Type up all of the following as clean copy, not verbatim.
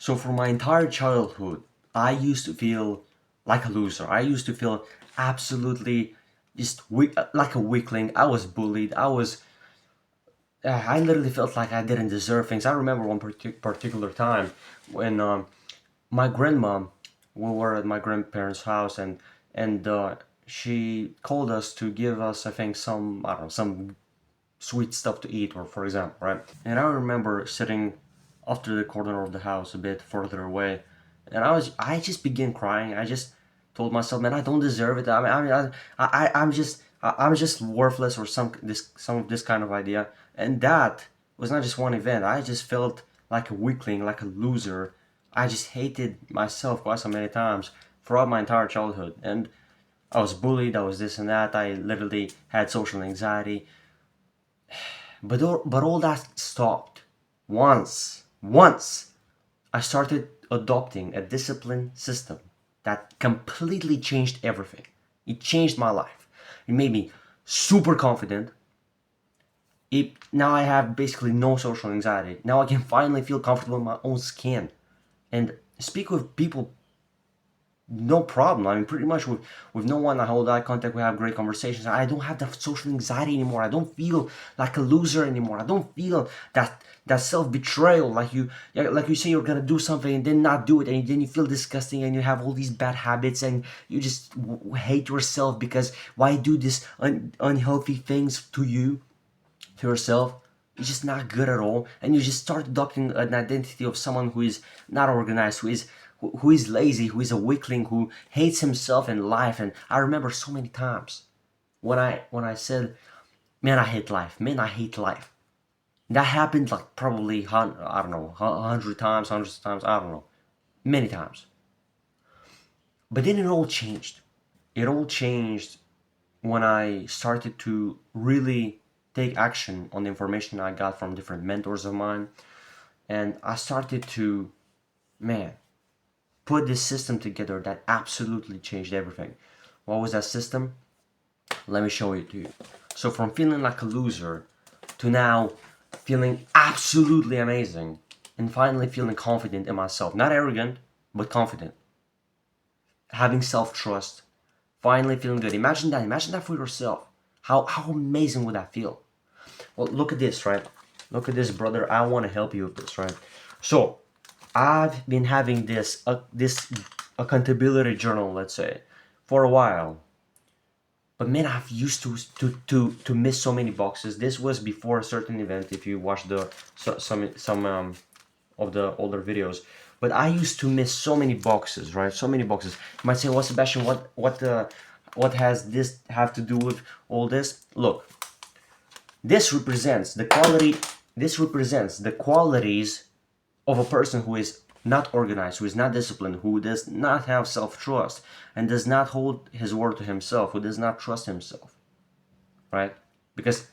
So for my entire childhood, I used to feel like a loser. I used to feel absolutely just like a weakling. I was bullied. I literally felt like I didn't deserve things. I remember one particular time when my grandma, we were at my grandparents' house, and she called us to give us, I think, some, I don't know, some sweet stuff to eat, or for example, right? And I remember sitting off to the corner of the house a bit further away, and I just began crying. I just told myself, man, I don't deserve it. I'm just worthless, or some of this kind of idea. And that was not just one event. I just felt like a weakling, like a loser. I just hated myself quite so many times throughout my entire childhood, and I was bullied. I was this and that. I literally had social anxiety. But all that stopped once I started adopting a discipline system that completely changed everything. It changed my life. It made me super confident. Now I have basically no social anxiety. Now I can finally feel comfortable in my own skin and speak with people, no problem. I mean, pretty much with no one, I hold eye contact. We have great conversations. I don't have that social anxiety anymore. I don't feel like a loser anymore. I don't feel that self betrayal. Like you say you're gonna do something and then not do it, and then you feel disgusting, and you have all these bad habits, and you just hate yourself because why do this unhealthy things to yourself. It's just not good at all, and you just start adopting an identity of someone who is not organized, who is lazy, who is a weakling, who hates himself and life. And I remember so many times when I said, "Man, I hate life. Man, I hate life." That happened like probably I don't know, 100 times, hundreds of times. I don't know, many times. But then it all changed. It all changed when I started to really take action on the information I got from different mentors of mine, and I started to, man, put this system together that absolutely changed everything. What was that system? Let me show it to you. So from feeling like a loser to now feeling absolutely amazing, and finally feeling confident in myself. Not arrogant, but confident. Having self-trust. Finally feeling good. Imagine that. Imagine that for yourself. How amazing would that feel? Well, look at this, right? Look at this, brother. I want to help you with this, right? So, I've been having this accountability journal, let's say, for a while. But man, I've used to miss so many boxes. This was before a certain event. If you watch some of the older videos, but I used to miss so many boxes, right? So many boxes. You might say, "Well, Sebastian, what has this have to do with all this?" Look, this represents the quality. This represents the qualities of a person who is not organized, who is not disciplined, who does not have self-trust, and does not hold his word to himself, who does not trust himself, right? Because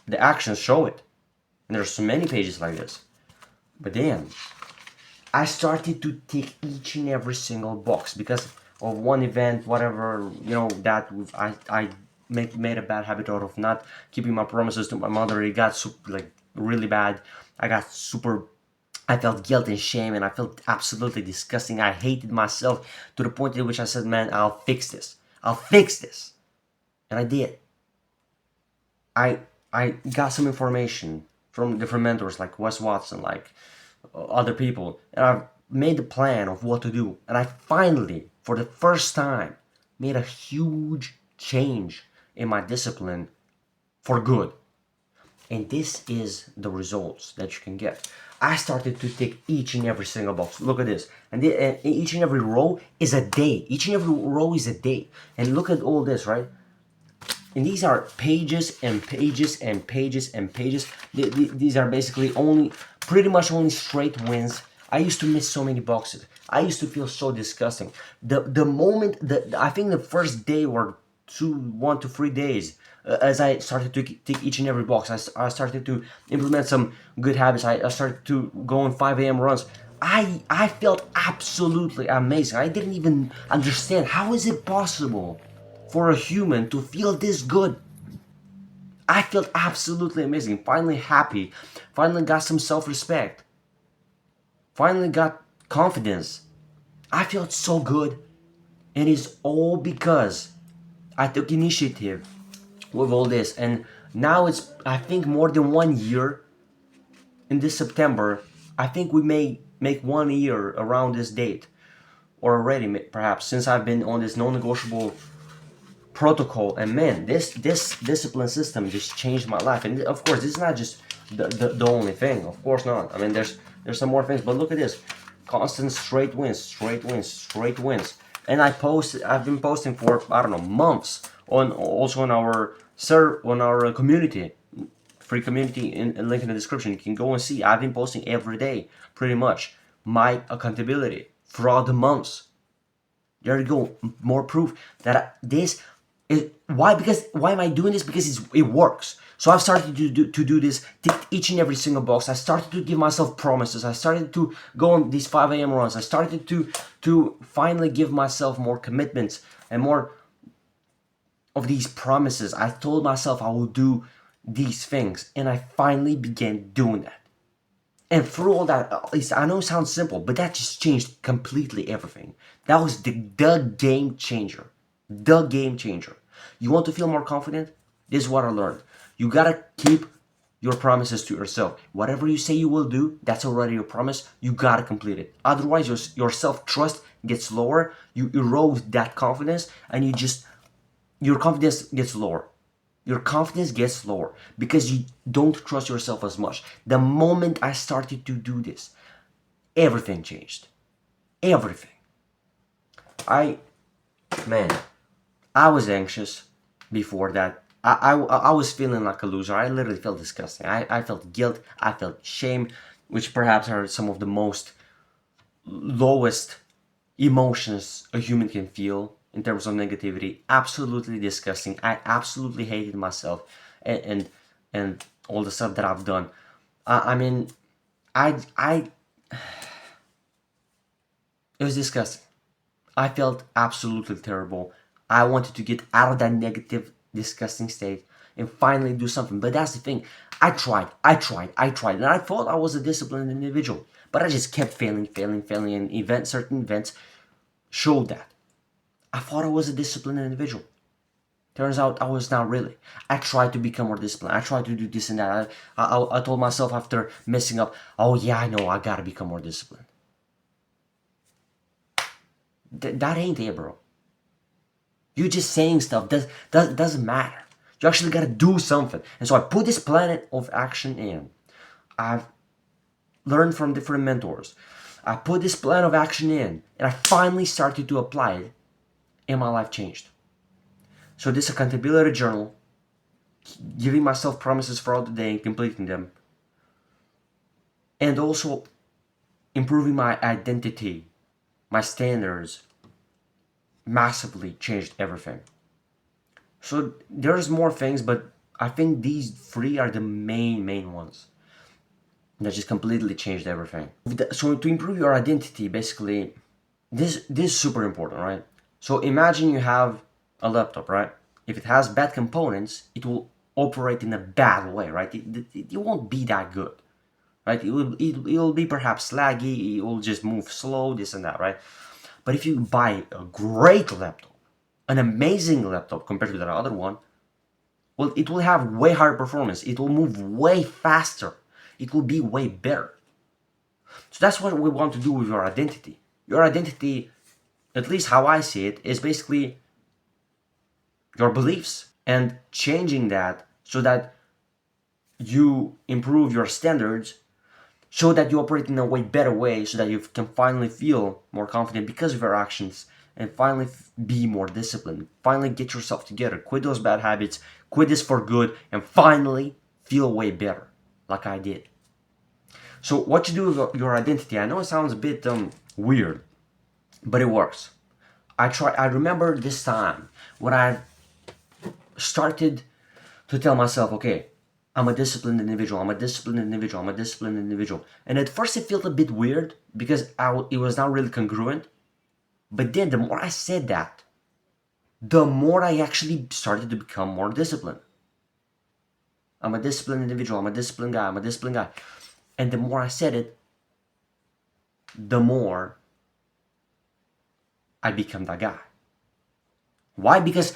the actions show it. And there's so many pages like this. But then, I started to tick each and every single box because of one event, whatever, that I made a bad habit out of not keeping my promises to my mother. It got like really bad. I got super. I felt guilt and shame, and I felt absolutely disgusting. I hated myself to the point at which I said, "Man, I'll fix this. I'll fix this," and I did. I got some information from different mentors like Wes Watson, like other people, and I made a plan of what to do. And I finally, for the first time, made a huge change in my discipline for good. And this is the results that you can get. I started to tick each and every single box. Look at this. And each and every row is a day. Each and every row is a day. And look at all this, right? And these are pages and pages and pages and pages. These are basically pretty much only straight wins. I used to miss so many boxes. I used to feel so disgusting. The moment that I think the first day or 1 to 3 days, as I started to tick each and every box, I started to implement some good habits. I started to go on 5 a.m. runs. I felt absolutely amazing. I didn't even understand how is it possible for a human to feel this good. I felt absolutely amazing. Finally happy. Finally got some self-respect. Finally got confidence. I felt so good, and it's all because I took initiative with all this. And now it's, I think, more than 1 year. In this September, I think we may make 1 year around this date, or already perhaps, since I've been on this non-negotiable protocol. And man, this discipline system just changed my life. And of course, this is not just the only thing, of course not. I mean, there's some more things, but look at this: constant straight wins, straight wins, straight wins. And I've been posting for, I don't know, months, on also on our community, free community, in link in the description. You can go and see. I've been posting every day, pretty much, my accountability throughout the months. There you go, more proof that this is why. Because why am I doing this? Because it works. So I've started to do this, tick each and every single box. I started to give myself promises. I started to go on these 5 a.m. runs. I started to finally give myself more commitments and more of these promises. I told myself I will do these things, and I finally began doing that. And through all that, at least I know it sounds simple, but that just changed completely everything. That was the game changer. The game changer. You want to feel more confident? This is what I learned. You gotta keep your promises to yourself. Whatever you say you will do, that's already your promise. You gotta complete it. Otherwise, your self-trust gets lower. You erode that confidence, and your confidence gets lower. Your confidence gets lower because you don't trust yourself as much. The moment I started to do this, everything changed. Everything. Man, I was anxious before that. I was feeling like a loser. I literally felt disgusting. I felt guilt. I felt shame, which perhaps are some of the most lowest emotions a human can feel in terms of negativity. Absolutely disgusting. I absolutely hated myself, and all the stuff that I've done. I mean, it was disgusting. I felt absolutely terrible. I wanted to get out of that negative, disgusting state and finally do something. But that's the thing. I tried, and I thought I was a disciplined individual, but I just kept failing, and certain events showed that. I thought I was a disciplined individual. Turns out I was not really. I tried to become more disciplined. I tried to do this and that. I told myself after messing up, oh yeah, I know, I gotta become more disciplined. That ain't it, bro. You just saying stuff doesn't matter. You actually gotta do something. And so I put this plan of action in. I've learned from different mentors. I put this plan of action in, and I finally started to apply it, and my life changed. So this accountability journal, giving myself promises throughout the day and completing them, and also improving my identity, my standards, massively changed everything. So there's more things, but I think these 3 are the main ones that just completely changed everything. So to improve your identity, basically, this is super important, right? So imagine you have a laptop, right? If it has bad components, it will operate in a bad way, right? It won't be that good, right? It will be perhaps laggy, it will just move slow, this and that, right? But if you buy a great laptop, an amazing laptop compared to that other one, well, it will have way higher performance. It will move way faster. It will be way better. So that's what we want to do with your identity. Your identity, at least how I see it, is basically your beliefs, and changing that so that you improve your standards, so that you operate in a way better way, so that you can finally feel more confident because of your actions, and finally be more disciplined. Finally get yourself together, quit those bad habits, quit this for good, and finally feel way better, like I did. So what you do with your identity, I know it sounds a bit weird, but it works. I remember this time when I started to tell myself, okay, I'm a disciplined individual, I'm a disciplined individual, I'm a disciplined individual. And at first it felt a bit weird because it was not really congruent. But then the more I said that, the more I actually started to become more disciplined. I'm a disciplined individual, I'm a disciplined guy, I'm a disciplined guy. And the more I said it, the more I become that guy. Why? Because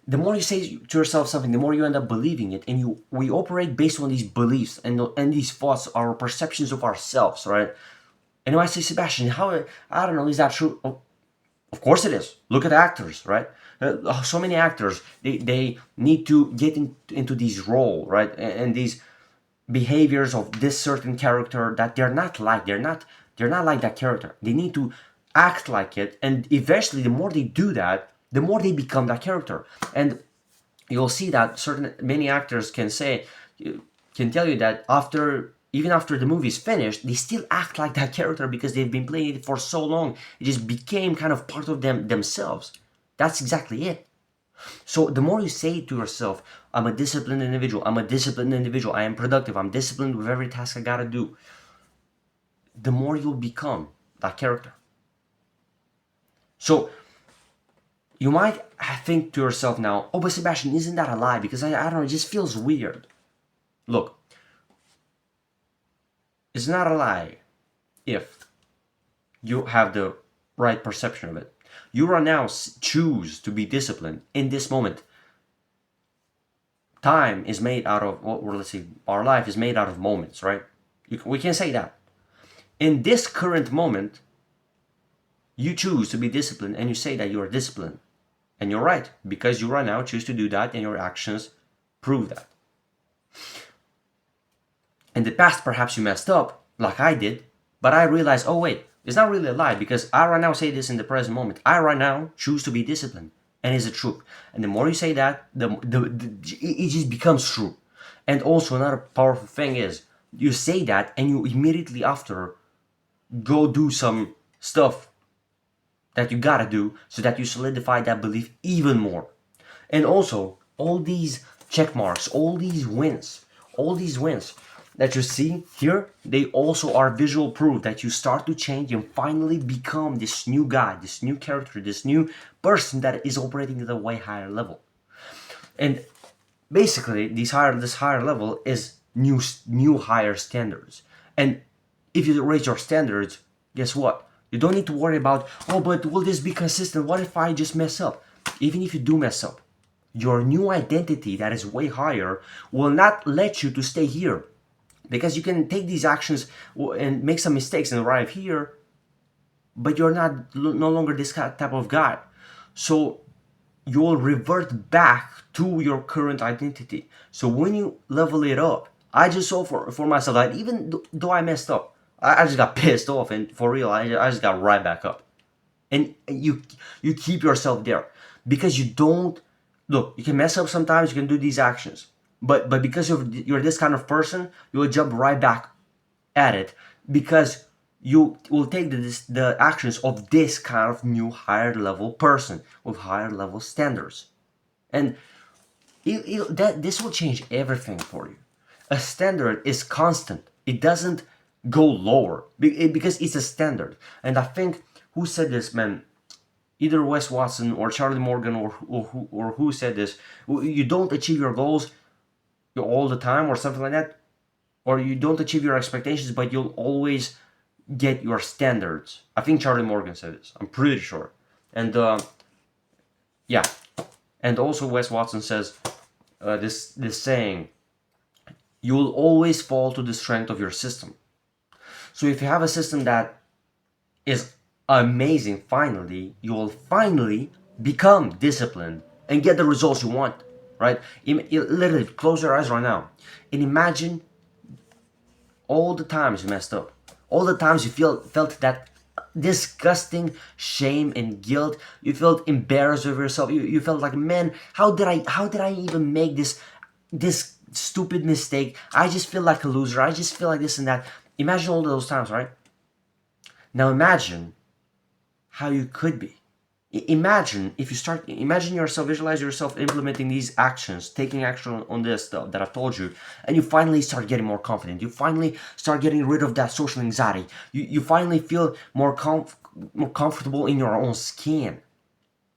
the more you say to yourself something, the more you end up believing it, and we operate based on these beliefs and these thoughts, our perceptions of ourselves, right? And when I say, Sebastian, how, I don't know, is that true? Of course it is. Look at actors, right? So many actors, they need to get into these roles, right? And these behaviors of this certain character that they're not like. They're not like that character. They need to act like it, and eventually, the more they do that, the more they become that character. And you'll see that many actors can tell you that even after the movie is finished, they still act like that character because they've been playing it for so long. It just became kind of part of themselves. That's exactly it. So the more you say to yourself, I'm a disciplined individual, I am productive, I'm disciplined with every task I gotta do, the more you'll become that character. So you might think to yourself now, oh, but Sebastian, isn't that a lie? Because I don't know, it just feels weird. Look, it's not a lie if you have the right perception of it. You right now choose to be disciplined in this moment. Time is made out of, let's see, our life is made out of moments, right? We can say that. In this current moment, you choose to be disciplined and you say that you are disciplined. And you're right, because you right now choose to do that and your actions prove that. In the past, perhaps you messed up, like I did, but I realized, oh wait, it's not really a lie, because I right now say this in the present moment. I right now choose to be disciplined, and it's the truth. And the more you say that, it just becomes true. And also another powerful thing is, you say that and you immediately after go do some stuff that you gotta do so that you solidify that belief even more. And also, all these check marks, all these wins that you see here, they also are visual proof that you start to change and finally become this new guy, this new character, this new person that is operating at a way higher level. And basically, this higher level is new higher standards. And if you raise your standards, guess what? You don't need to worry about, oh, but will this be consistent? What if I just mess up? Even if you do mess up, your new identity that is way higher will not let you to stay here. Because you can take these actions and make some mistakes and arrive here, but you're no longer this type of guy. So you'll revert back to your current identity. So when you level it up, I just saw for myself that even though I messed up, I just got pissed off, and for real, I just got right back up. And you keep yourself there, because you don't look. You can mess up sometimes. You can do these actions, but because you're this kind of person, you will jump right back at it, because you will take the actions of this kind of new higher level person with higher level standards, and this will change everything for you. A standard is constant. It doesn't go lower because it's a standard. And I think, who said this, man? Either Wes Watson or Charlie Morgan or who said this? You don't achieve your goals all the time, or something like that, or you don't achieve your expectations, but you'll always get your standards. I think Charlie Morgan said this. I'm pretty sure. And yeah, and also Wes Watson says this saying: you will always fall to the strength of your system. So if you have a system that is amazing, finally, you will finally become disciplined and get the results you want, right? Literally, close your eyes right now and imagine all the times you messed up, all the times you felt that disgusting shame and guilt. You felt embarrassed of yourself. You felt like, man, how did I even make this stupid mistake? I just feel like a loser. I just feel like this and that. Imagine all those times, right? Now imagine how you could be. Imagine yourself, visualize yourself implementing these actions, taking action on this stuff that I've told you, and you finally start getting more confident. You finally start getting rid of that social anxiety. You finally feel more comfortable in your own skin.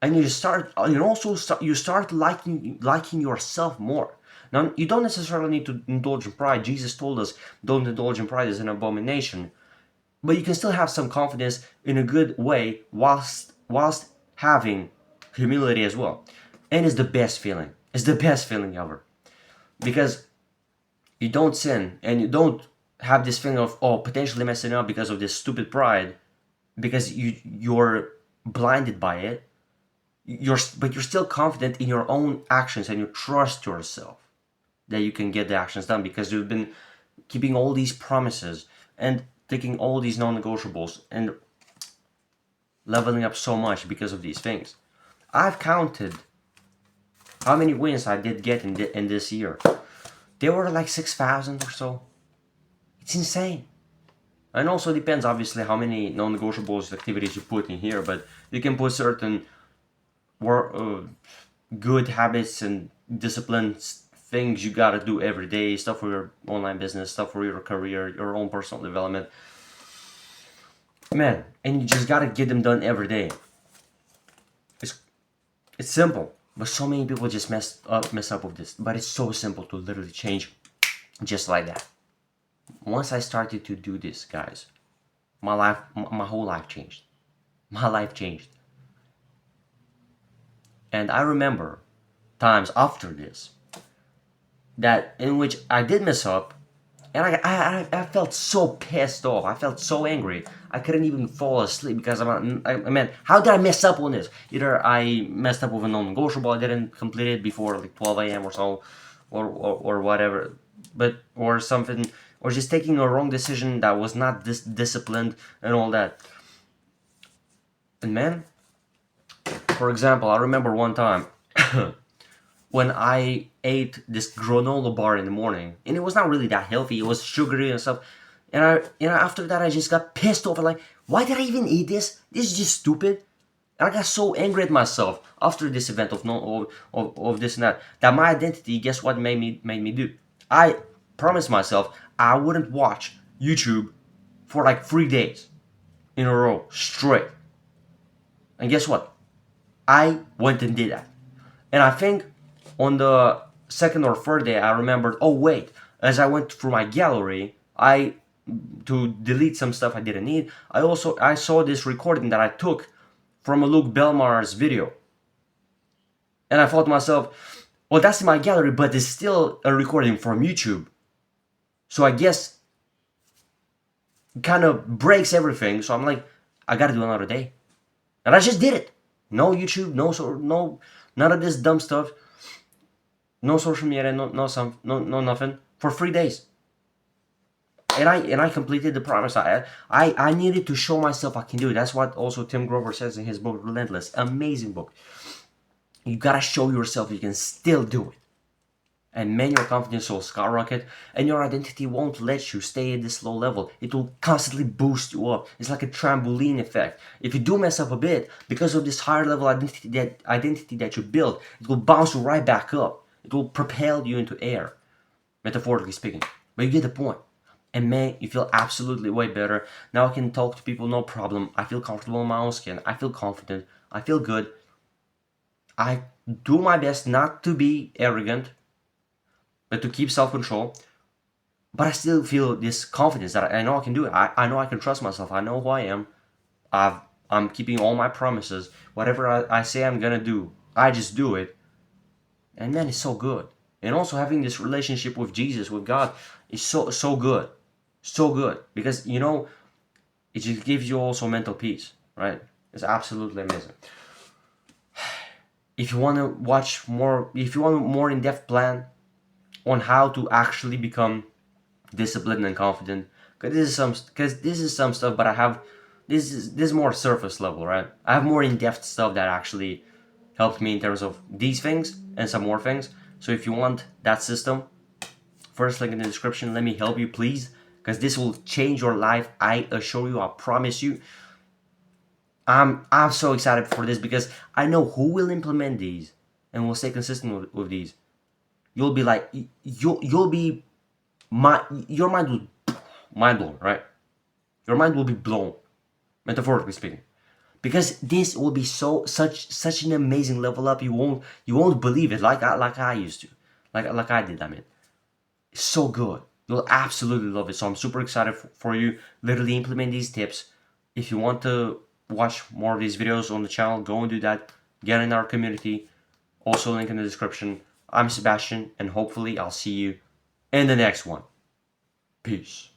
And you start liking yourself more. Now, you don't necessarily need to indulge in pride. Jesus told us, don't indulge in pride, as an abomination. but you can still have some confidence in a good way whilst having humility as well. And it's the best feeling. It's the best feeling ever. Because you don't sin and you don't have this feeling of, oh, potentially messing up because of this stupid pride, because you're blinded by it. But you're still confident in your own actions, and you trust yourself that you can get the actions done because you've been keeping all these promises and taking all these non-negotiables and leveling up so much because of these things. I've counted how many wins I did get in this year. They were like 6,000 or so. It's insane. And also depends obviously how many non-negotiables activities you put in here, but you can put certain good habits and disciplines, things you gotta do every day, stuff for your online business, stuff for your career, your own personal development. Man, and you just gotta get them done every day. It's simple, but so many people just mess up with this. But it's so simple to literally change just like that. Once I started to do this, guys, my whole life changed. My life changed. And I remember times after this that in which I did mess up, and I felt so pissed off. I felt so angry. I couldn't even fall asleep because I mean, how did I mess up on this? Either I messed up with a non-negotiable, I didn't complete it before like 12 a.m. or so, or whatever, or something, or just taking a wrong decision that was not disciplined and all that. And man, for example, I remember one time when I ate this granola bar in the morning, and it was not really that healthy. It was sugary and stuff. And after that, I just got pissed off. Like, why did I even eat this? This is just stupid. And I got so angry at myself after this event of this and that my identity, guess what made me do? I promised myself I wouldn't watch YouTube for like 3 days in a row straight. And guess what? I went and did that. And I think on the second or third day, I remembered, oh wait, as I went through my gallery, to delete some stuff I didn't need, I saw this recording that I took from a Luke Belmar's video. And I thought to myself, well, that's in my gallery, but it's still a recording from YouTube. So I guess it kind of breaks everything. So I'm like, I gotta do another day. And I just did it. No YouTube, no, none of this dumb stuff. No social media, no nothing for 3 days. And I completed the promise. I needed to show myself I can do it. That's what also Tim Grover says in his book Relentless. Amazing book. You gotta show yourself you can still do it. And man, your confidence will skyrocket, and your identity won't let you stay at this low level. It will constantly boost you up. It's like a trampoline effect. If you do mess up a bit, because of this higher level identity that you build, it will bounce you right back up. It will propel you into air, metaphorically speaking. But you get the point. And man, you feel absolutely way better. Now I can talk to people, no problem. I feel comfortable in my own skin. I feel confident. I feel good. I do my best not to be arrogant, but to keep self-control. But I still feel this confidence that I know I can do it. I know I can trust myself. I know who I am. I'm keeping all my promises. Whatever I say I'm gonna do, I just do it. And man, it's so good. And also having this relationship with Jesus, with God, is so good. So good. Because, you know, it just gives you also mental peace, right? It's absolutely amazing. If you want to watch more, if you want a more in-depth plan on how to actually become disciplined and confident, because this is some stuff, but I have this is more surface level, right? I have more in-depth stuff that actually helped me in terms of these things and some more things. So if you want that system, first link in the description. Let me help you, please, because this will change your life. I assure you. I promise you. I'm so excited for this because I know who will implement these and will stay consistent with these. You'll be like, you'll be, your mind will mind blown, right? Your mind will be blown, metaphorically speaking, because this will be such an amazing level up. You won't believe it like I used to, like I did. I mean, it's so good. You'll absolutely love it. So I'm super excited for you. Literally implement these tips. If you want to watch more of these videos on the channel, go and do that. Get in our community. Also link in the description. I'm Sebastian, and hopefully I'll see you in the next one. Peace.